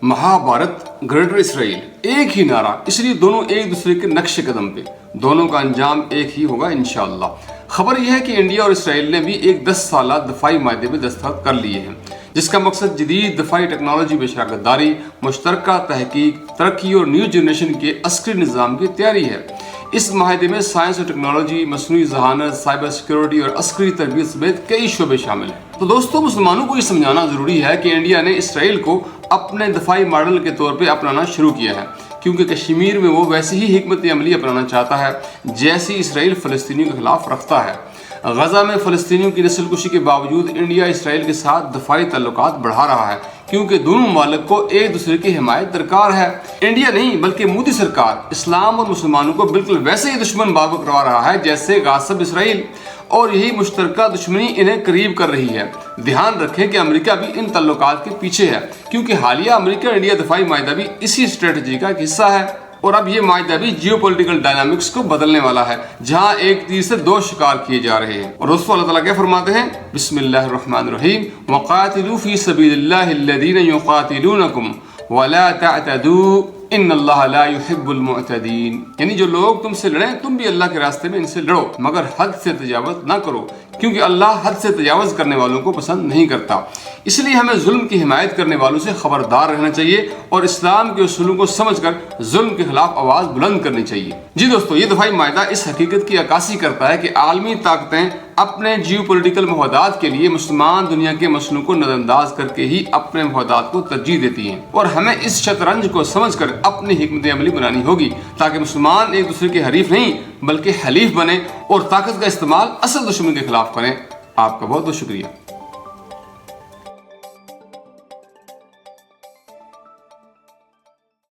Mahabharat greater Israel एक ही नारा, इसलिए दोनों एक दूसरे के नक्शे कदम पे, दोनों का अंजाम एक ही होगा इंशाअल्लाह। खबर यह है कि इंडिया और इसराइल ने भी एक 10 साला दफाई माहदे में दस्तखत कर लिए हैं, जिसका मकसद जदीद दफाई टेक्नोलॉजी में शराकतदारी, मुश्तरका तहकीक, तरक्की और न्यू जनरेशन के अस्करी निज़ाम की तैयारी है। इस माहदे में साइंस और टेक्नोलॉजी, मसनूई जहानत, साइबर सिक्योरिटी और अस्करी तरबियत समेत कई शोबे शामिल हैं। तो दोस्तों, मुसलमानों को ये समझाना ज़रूरी है कि इंडिया ने इसराइल को अपने दफाई मॉडल के तौर पे अपनाना शुरू किया है, क्योंकि कश्मीर में वो वैसी ही हिकमत अमली अपनाना चाहता है जैसी इसराइल फ़लस्तीनियों के खिलाफ रखता है। गजा में फ़लस्तीनियों की नस्लकुशी के बावजूद इंडिया इसराइल के साथ दफाई ताल्लुकात बढ़ा रहा है, क्योंकि दोनों ममालिक को एक दूसरे की हिमायत दरकार है। इंडिया नहीं बल्कि मोदी सरकार इस्लाम और मुसलमानों को बिल्कुल वैसे ही दुश्मन बाबू करवा रहा है जैसे गासिब इसराइल, और यही मुश्तरका दुश्मनी इन्हें करीब कर रही है। ध्यान रखें कि अमेरिका भी इन ताल्लुकात के पीछे है, क्योंकि हालिया अमेरिका इंडिया दफाई माहिदा भी इसी स्ट्रेटजी का एक हिस्सा है। और अब ये माहिदा भी जियोपॉलिटिकल डायनामिक्स को बदलने वाला है, जहां एक तीर से दो शिकार किए जा रहे हैं। और दोस्तों, अल्लाह ताला क्या फरमाते हैं, बिस्मिल्लाहिर्रहमानिर्रहीम, वक़ातिलू फ़ी सबीलिल्लाहिल्लज़ीना युक़ातिलूनकुम वला तअतदू इन्नल्लाह ला युहिब्बुल मुअतदीन। यानी जो लोग तुमसे लड़ें, तुम भी अल्लाह के रास्ते में इनसे लड़ो, मगर हद से तजावुज़ ना करो, क्योंकि अल्लाह हद से तजावुज़ करने वालों को पसंद नहीं करता। इसलिए हमें जुल्म की हिमायत करने वालों से खबरदार रहना चाहिए और इस्लाम के उसूलों को समझकर जुल्म के खिलाफ आवाज़ बुलंद करनी चाहिए। जी दोस्तों, ये दफाई माहिदा इस हकीकत की अक्कासी करता है कि आलमी ताकतें अपने जियोपॉलिटिकल मफादात के लिए मुसलमान दुनिया के मसलों को नज़रअंदाज करके ही अपने मफादात को तरजीह देती हैं, और हमें इस शतरंज को समझकर अपनी हिकमत अमली बनानी होगी, ताकि मुसलमान एक दूसरे के हरीफ नहीं बल्कि हलीफ बने और ताकत का इस्तेमाल असल दुश्मन के खिलाफ करें। आपका बहुत बहुत शुक्रिया।